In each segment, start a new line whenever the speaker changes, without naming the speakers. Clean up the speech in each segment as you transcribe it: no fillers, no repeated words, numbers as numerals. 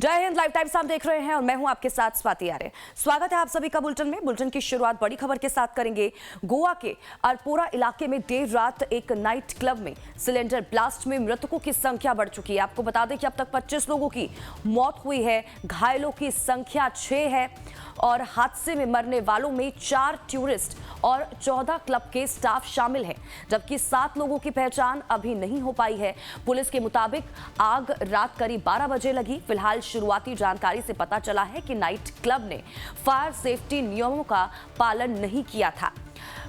जय Hind. Live times आप देख रहे हैं और मैं हूं आपके साथ स्वाति आर्य। स्वागत है आप सभी का बुलेटिन में। बुलेटिन की शुरुआत बड़ी खबर के साथ करेंगे। गोवा के अरपोरा इलाके में देर रात एक नाइट क्लब में सिलेंडर ब्लास्ट में मृतकों की संख्या बढ़ चुकी है। आपको बता दें कि अब तक 25 लोगों की मौत हुई है, घायलों की संख्या 6 है और हादसे में मरने वालों में 4 टूरिस्ट और 14 क्लब के स्टाफ शामिल हैं, जबकि 7 लोगों की पहचान अभी नहीं हो पाई है। पुलिस के मुताबिक आग रात करीब 12 बजे लगी। फिलहाल शुरुआती जानकारी से पता चला है कि नाइट क्लब ने फायर सेफ्टी नियमों का पालन नहीं किया था।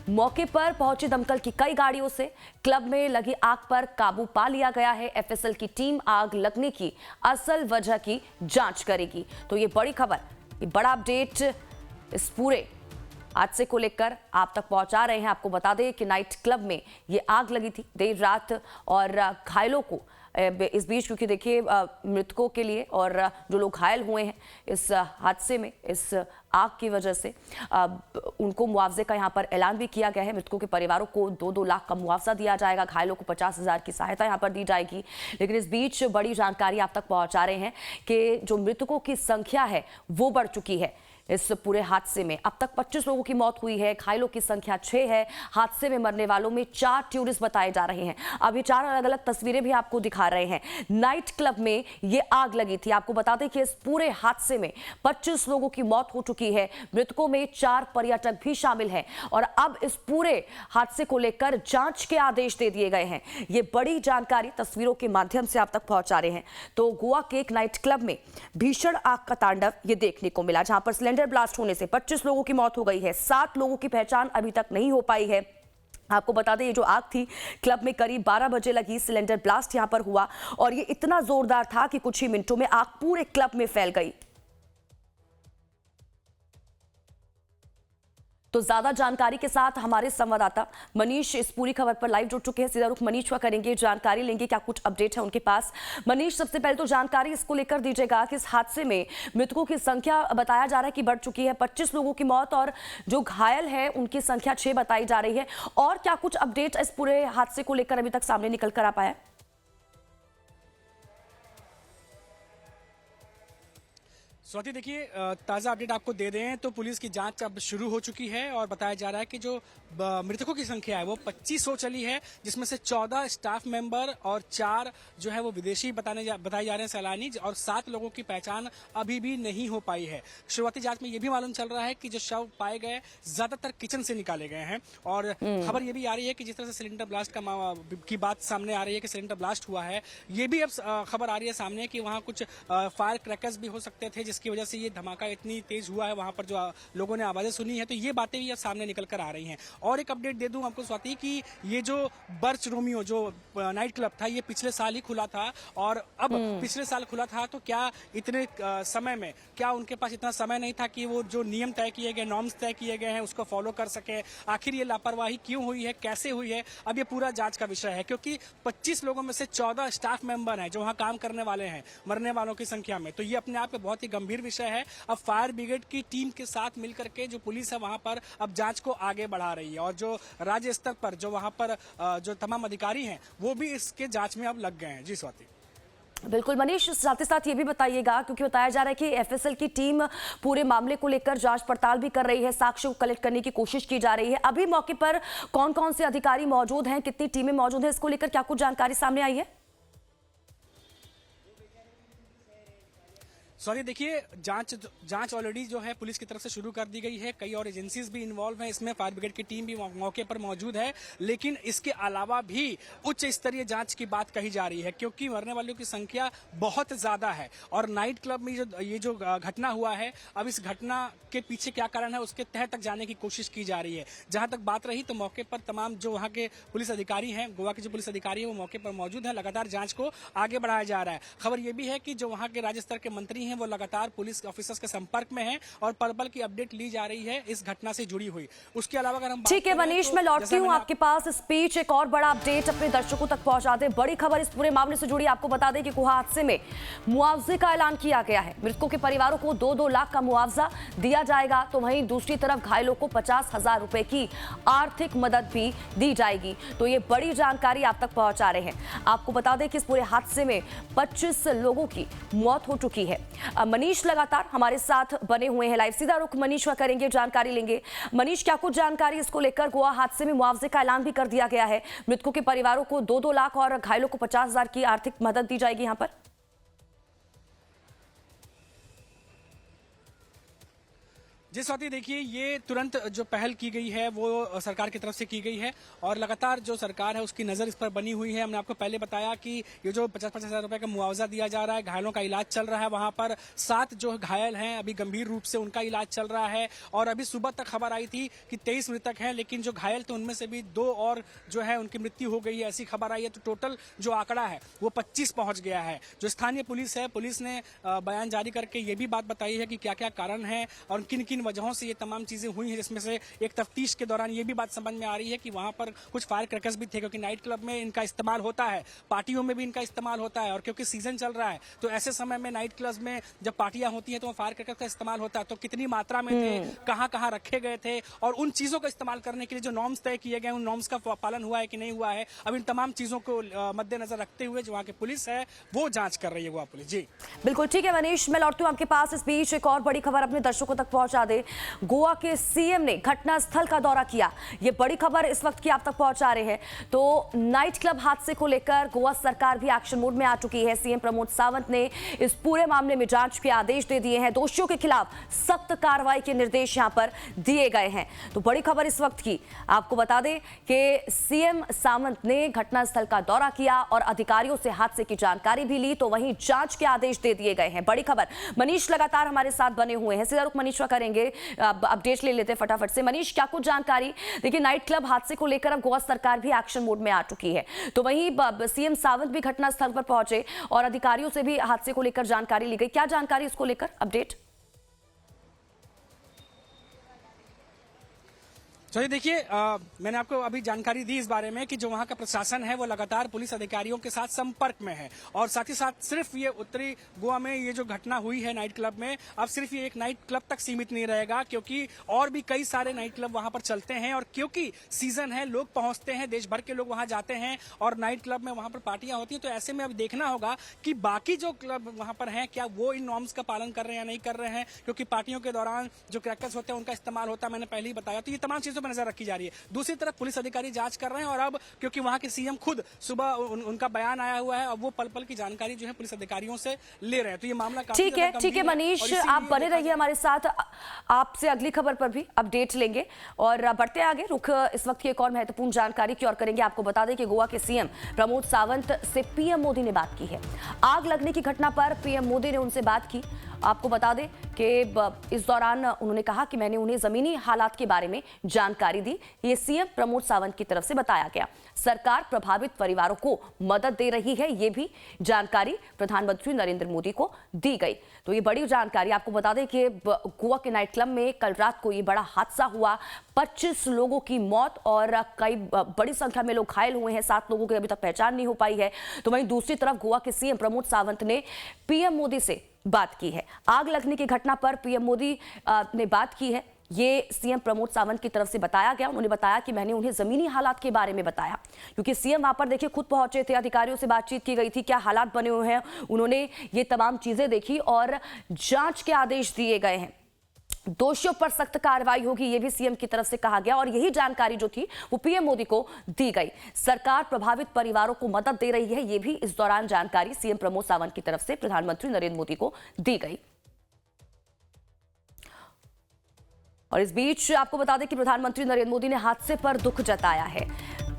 मौके पर पहुंची दमकल की कई गाड़ियों से क्लब में लगी आग पर काबू पा लिया गया है। एफएसएल की टीम आग लगने की असल वजह की जांच करेगी। तो ये बड़ी खबर, ये बड़ा अपडेट इस पूरे हादसे को लेकर आप तक पहुंचा रहे हैं। आपको बता दें कि नाइट क्लब में ये आग लगी थी देर रात और घायलों को इस बीच, क्योंकि देखिए मृतकों के लिए और जो लोग घायल हुए हैं इस हादसे में, इस आग की वजह से, उनको मुआवजे का यहाँ पर ऐलान भी किया गया है। मृतकों के परिवारों को 2-2 लाख का मुआवजा दिया जाएगा, घायलों को 50,000 की सहायता यहाँ पर दी जाएगी। लेकिन इस बीच बड़ी जानकारी आप तक पहुँचा रहे हैं कि जो मृतकों की संख्या है वो बढ़ चुकी है। इस पूरे हादसे में अब तक 25 लोगों की मौत हुई है, घायलों की संख्या 6 है। हादसे में मरने वालों में 4 टूरिस्ट बताए जा रहे हैं। अब ये 4 अलग अलग तस्वीरें भी आपको दिखा रहे हैं। नाइट क्लब में ये आग लगी थी। आपको बता दें कि इस पूरे हादसे में 25 लोगों की मौत हो चुकी है। मृतकों में 4 पर्यटक भी शामिल हैं और अब इस पूरे हादसे को लेकर जांच के आदेश दे दिए गए हैं। ये बड़ी जानकारी तस्वीरों के माध्यम से आप तक पहुंचा रहे हैं। तो गोवा के एक नाइट क्लब में भीषण आग का तांडव ये देखने को मिला, जहां पर सिलेंडर ब्लास्ट होने से 25 लोगों की मौत हो गई है। 7 लोगों की पहचान अभी तक नहीं हो पाई है। आपको बता दें ये जो आग थी क्लब में करीब 12 बजे लगी। सिलेंडर ब्लास्ट यहां पर हुआ और ये इतना जोरदार था कि कुछ ही मिनटों में आग पूरे क्लब में फैल गई। तो ज्यादा जानकारी के साथ हमारे संवाददाता मनीष इस पूरी खबर पर लाइव जुड़ चुके हैं। सीधा रुख मनीष का करेंगे, जानकारी लेंगे क्या कुछ अपडेट है उनके पास। मनीष, सबसे पहले तो जानकारी इसको लेकर दीजिएगा कि इस हादसे में मृतकों की संख्या बताया जा रहा है कि बढ़ चुकी है, 25 लोगों की मौत और जो घायल है उनकी संख्या 6 बताई जा रही है। और क्या कुछ अपडेट इस पूरे हादसे को लेकर अभी तक सामने निकल कर आ पाया?
स्वाति, देखिए ताज़ा अपडेट आपको दे दें तो पुलिस की जांच अब शुरू हो चुकी है और बताया जा रहा है कि जो मृतकों की संख्या है वो 25 हो चली है, जिसमें से 14 स्टाफ मेंबर और 4 जो है वो विदेशी बताए जा रहे हैं सैलानी, और 7 लोगों की पहचान अभी भी नहीं हो पाई है। शुरुआती जांच में ये भी मालूम चल रहा है कि जो शव पाए गए ज्यादातर किचन से निकाले गए हैं और खबर ये भी आ रही है कि जिस तरह से सिलेंडर ब्लास्ट की बात सामने आ रही है कि सिलेंडर ब्लास्ट हुआ है, ये भी अब खबर आ रही है सामने कि वहाँ कुछ फायर क्रैकर्स भी हो सकते थे जिसकी वजह से ये धमाका इतनी तेज हुआ है। वहां पर जो लोगों ने आवाजें सुनी है, तो ये बातें भी अब सामने निकल कर आ रही हैं। और एक अपडेट दे दूं आपको स्वाति कि ये जो बर्च रोमियो जो नाइट क्लब था ये पिछले साल ही खुला था और अब पिछले साल खुला था, तो क्या इतने समय में क्या उनके पास इतना समय नहीं था कि वो जो नियम तय किए गए, नॉर्म्स तय किए गए हैं उसको फॉलो कर सके? आखिर ये लापरवाही क्यों हुई है, कैसे हुई है, अब ये पूरा जांच का विषय है, क्योंकि 25 लोगों में से 14 स्टाफ मेंबर हैं जो वहां काम करने वाले हैं मरने वालों की संख्या में। तो ये अपने आप में बहुत ही गंभीर विषय है। अब फायर ब्रिगेड की टीम के साथ मिलकर के जो पुलिस है वहां पर अब जांच को आगे बढ़ा रही है और जो राज्य स्तर पर जो वहां पर जो तमाम अधिकारी हैं वो भी इसके जांच में अब लग गए हैं। जी स्वाति।
बिल्कुल मनीष, साथ ही साथ ये भी बताइएगा, क्योंकि बताया जा रहा है कि एफएसएल की टीम पूरे मामले को लेकर जांच पड़ताल भी कर रही है, साक्ष्य को कलेक्ट करने की कोशिश की जा रही है। अभी मौके पर कौन कौन से अधिकारी मौजूद हैं, कितनी टीमें मौजूद हैं, इसको लेकर क्या कुछ जानकारी सामने आई है?
सॉरी, देखिए जांच ऑलरेडी जो है पुलिस की तरफ से शुरू कर दी गई है। कई और एजेंसीज भी इन्वॉल्व हैं इसमें, फायर ब्रिगेड की टीम भी मौके पर मौजूद है, लेकिन इसके अलावा भी उच्च स्तरीय जांच की बात कही जा रही है क्योंकि मरने वालों की संख्या बहुत ज्यादा है। और नाइट क्लब में ये जो घटना हुआ है, अब इस घटना के पीछे क्या कारण है उसके तह तक जाने की कोशिश की जा रही है। जहां तक बात रही तो मौके पर तमाम जो वहां के पुलिस अधिकारी हैं, गोवा के जो पुलिस अधिकारी है वो मौके पर मौजूद है। लगातार जांच को आगे बढ़ाया जा रहा है। खबर यह भी है कि जो वहां के राज्य स्तर के मंत्री वो लगातार पुलिस ऑफिसर्स के संपर्क में हैं और पल पल की अपडेट ली जा रही है इस घटना से जुड़ी हुई। उसके अलावा अगर हम
ठीक है मनीष, मैं लौटती हूं आपके पास। स्पीच एक और बड़ा अपडेट अपने दर्शकों तक पहुंचा दे। बड़ी खबर इस पूरे मामले से जुड़ी। आपको बता दें कि गोवा हादसे में मुआवजे का ऐलान किया गया है। मृतकों के परिवारों को 2-2 लाख का मुआवजा दिया जाएगा, तो वहीं दूसरी तरफ घायलों को 50,000 रुपए की आर्थिक मदद भी दी जाएगी। तो ये बड़ी जानकारी आप तक पहुंचा रहे हैं। आपको बता दें कि इस पूरे हादसे में 25 लोगों की मौत हो चुकी है। मनीष लगातार हमारे साथ बने हुए हैं, लाइव सीधा रुख मनीष का करेंगे, जानकारी लेंगे। मनीष, क्या कुछ जानकारी इसको लेकर? गोवा हादसे में मुआवजे का ऐलान भी कर दिया गया है, मृतकों के परिवारों को 2-2 लाख और घायलों को 50,000 की आर्थिक मदद दी जाएगी यहाँ पर।
जी स्वाति, देखिए ये तुरंत जो पहल की गई है वो सरकार की तरफ से की गई है और लगातार जो सरकार है उसकी नज़र इस पर बनी हुई है। हमने आपको पहले बताया कि ये जो 50-50 हज़ार रुपए का मुआवजा दिया जा रहा है, घायलों का इलाज चल रहा है, वहां पर 7 जो घायल हैं अभी गंभीर रूप से उनका इलाज चल रहा है। और अभी सुबह तक खबर आई थी कि 23 मृतक हैं, लेकिन जो घायल थे उनमें से भी 2 और जो है उनकी मृत्यु हो गई है, ऐसी खबर आई है। तो टोटल जो आंकड़ा है वो 25 पहुंच गया है। जो स्थानीय पुलिस है, पुलिस ने बयान जारी करके ये भी बात बताई है कि क्या क्या कारण है और किन किन वजहों से ये तमाम चीजें हुई हैं, जिसमें से एक तफ्तीश के दौरान ये भी बात समझ में आ रही है कि वहां पर कुछ फायर क्रैकर्स भी थे, क्योंकि नाइट क्लब में इनका इस्तेमाल होता है, पार्टियों में भी इनका इस्तेमाल होता है। और क्योंकि सीजन चल रहा है तो ऐसे समय में नाइट क्लब में जब पार्टियां होती हैं तो वहाँ फायर क्रैकर्स का इस्तेमाल होता है। तो कितनी मात्रा में थे, कहाँ कहाँ रखे गए थे और उन चीजों का इस्तेमाल करने के लिए जो नॉर्म्स तय किए गए, उन नॉर्म्स का पालन हुआ है कि नहीं हुआ है, अब इन तमाम चीजों को मद्देनजर रखते हुए जो वहाँ की पुलिस है वो जांच कर रही है गोवा पुलिस। जी
बिल्कुल ठीक है मनीष, मैं लौटती हूँ आपके पास। इस बीच एक और बड़ी खबर अपने दर्शकों तक पहुंचा दे। गोवा के सीएम ने घटनास्थल का दौरा किया, ये बड़ी खबर इस वक्त की आप तक पहुंचा रहे हैं। तो नाइट क्लब हादसे को लेकर गोवा सरकार भी एक्शन मोड में आ चुकी है। सीएम प्रमोद सावंत ने इस पूरे मामले में जांच के आदेश दे दिए हैं, दोषियों के खिलाफ सख्त कार्रवाई के निर्देश यहां पर दिए गए हैं। तो बड़ी खबर इस वक्त की आपको बता दें कि सीएम सावंत ने घटनास्थल का दौरा किया और अधिकारियों से हादसे की जानकारी भी ली, तो वहीं जांच के आदेश दे दिए गए हैं। बड़ी खबर। मनीष लगातार हमारे साथ बने हुए हैं, सीधा रुख मनीष का करेंगे, अपडेट ले लेते हैं फटाफट से। मनीष, क्या कुछ जानकारी? देखिए नाइट क्लब हादसे को लेकर अब गोवा सरकार भी एक्शन मोड में आ चुकी है, तो वहीं सीएम सावंत भी घटनास्थल पर पहुंचे और अधिकारियों से भी हादसे को लेकर जानकारी ली गई। क्या जानकारी इसको लेकर अपडेट?
चलिए देखिए, मैंने आपको अभी जानकारी दी इस बारे में कि जो वहाँ का प्रशासन है वो लगातार पुलिस अधिकारियों के साथ संपर्क में है और साथ ही साथ सिर्फ ये उत्तरी गोवा में ये जो घटना हुई है नाइट क्लब में, अब सिर्फ ये एक नाइट क्लब तक सीमित नहीं रहेगा, क्योंकि और भी कई सारे नाइट क्लब वहाँ पर चलते हैं। और क्योंकि सीजन है, लोग पहुँचते हैं, देश भर के लोग वहाँ जाते हैं और नाइट क्लब में वहाँ पर पार्टियां होती हैं। तो ऐसे में अब देखना होगा कि बाकी जो क्लब वहाँ पर हैं क्या वो इन नॉर्म्स का पालन कर रहे हैं या नहीं कर रहे हैं, क्योंकि पार्टियों के दौरान जो क्रैकर्स होते हैं उनका इस्तेमाल होता है, मैंने पहले ही बताया। तो ये तमाम चीजों पर नजर रखी जा रही है। दूसरी तरफ पुलिस अधिकारी जांच कर रहे हैं और अब क्योंकि वहां के सीएम खुद सुबह उनका बयान आया हुआ है, अब वो पल पल की जानकारी जो है पुलिस अधिकारियों से ले रहे हैं। तो ये मामला
ठीक है मनीष, आप बने रहिए हमारे साथ, आपसे अगली खबर पर भी अपडेट लेंगे और बढ़ते आगे। रुख इस वक्त की एक और महत्वपूर्ण जानकारी की ओर करेंगे। आपको बता दें कि गोवा के सीएम प्रमोद सावंत से पीएम मोदी ने बात की है। आग लगने की घटना पर पीएम मोदी ने उनसे बात की। आपको बता दें कि इस दौरान उन्होंने कहा कि मैंने उन्हें जमीनी हालात के बारे में जानकारी दी। ये सीएम प्रमोद सावंत की तरफ से बताया गया। सरकार प्रभावित परिवारों को मदद दे रही है, ये भी जानकारी प्रधानमंत्री नरेंद्र मोदी को दी गई। तो ये बड़ी जानकारी। आपको बता दें कि गोवा के नाइट क्लब में कल रात को ये बड़ा हादसा हुआ, 25 लोगों की मौत और कई बड़ी संख्या में लोग घायल हुए हैं। 7 लोगों की अभी तक पहचान नहीं हो पाई है। तो वहीं दूसरी तरफ गोवा के सीएम प्रमोद सावंत ने पीएम मोदी से बात की है। आग लगने की घटना पर पीएम मोदी ने बात की है, ये सीएम प्रमोद सावंत की तरफ से बताया गया। उन्होंने बताया कि मैंने उन्हें जमीनी हालात के बारे में बताया, क्योंकि सीएम वहां पर देखिए खुद पहुंचे थे, अधिकारियों से बातचीत की गई थी, क्या हालात बने हुए हैं, उन्होंने ये तमाम चीजें देखी और जांच के आदेश दिए गए हैं। दोषियों पर सख्त कार्रवाई होगी, यह भी सीएम की तरफ से कहा गया और यही जानकारी जो थी वो पीएम मोदी को दी गई। सरकार प्रभावित परिवारों को मदद दे रही है, यह भी इस दौरान जानकारी सीएम प्रमोद सावंत की तरफ से प्रधानमंत्री नरेंद्र मोदी को दी गई। और इस बीच आपको बता दें कि प्रधानमंत्री नरेंद्र मोदी ने हादसे पर दुख जताया है।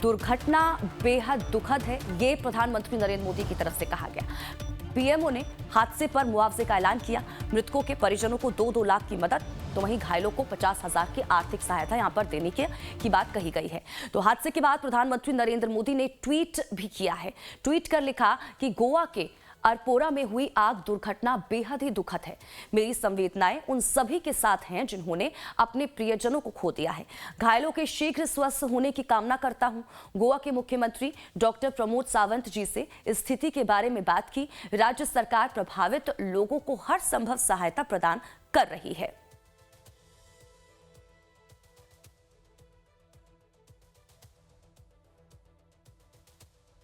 दुर्घटना बेहद दुखद है, ये प्रधानमंत्री नरेंद्र मोदी की तरफ से कहा गया। पीएमओ ने हादसे पर मुआवजे का ऐलान किया। मृतकों के परिजनों को 2-2 लाख की मदद, तो वहीं घायलों को 50,000 की आर्थिक सहायता यहां पर देने की बात कही गई है। तो हादसे के बाद प्रधानमंत्री नरेंद्र मोदी ने ट्वीट भी किया है। ट्वीट कर लिखा कि गोवा के अरपोरा में हुई आग दुर्घटना बेहद ही दुखद है। मेरी संवेदनाएं उन सभी के साथ हैं जिन्होंने अपने प्रियजनों को खो दिया है। घायलों के शीघ्र स्वस्थ होने की कामना करता हूं। गोवा के मुख्यमंत्री डॉक्टर प्रमोद सावंत जी से स्थिति के बारे में बात की। राज्य सरकार प्रभावित लोगों को हर संभव सहायता प्रदान कर रही है।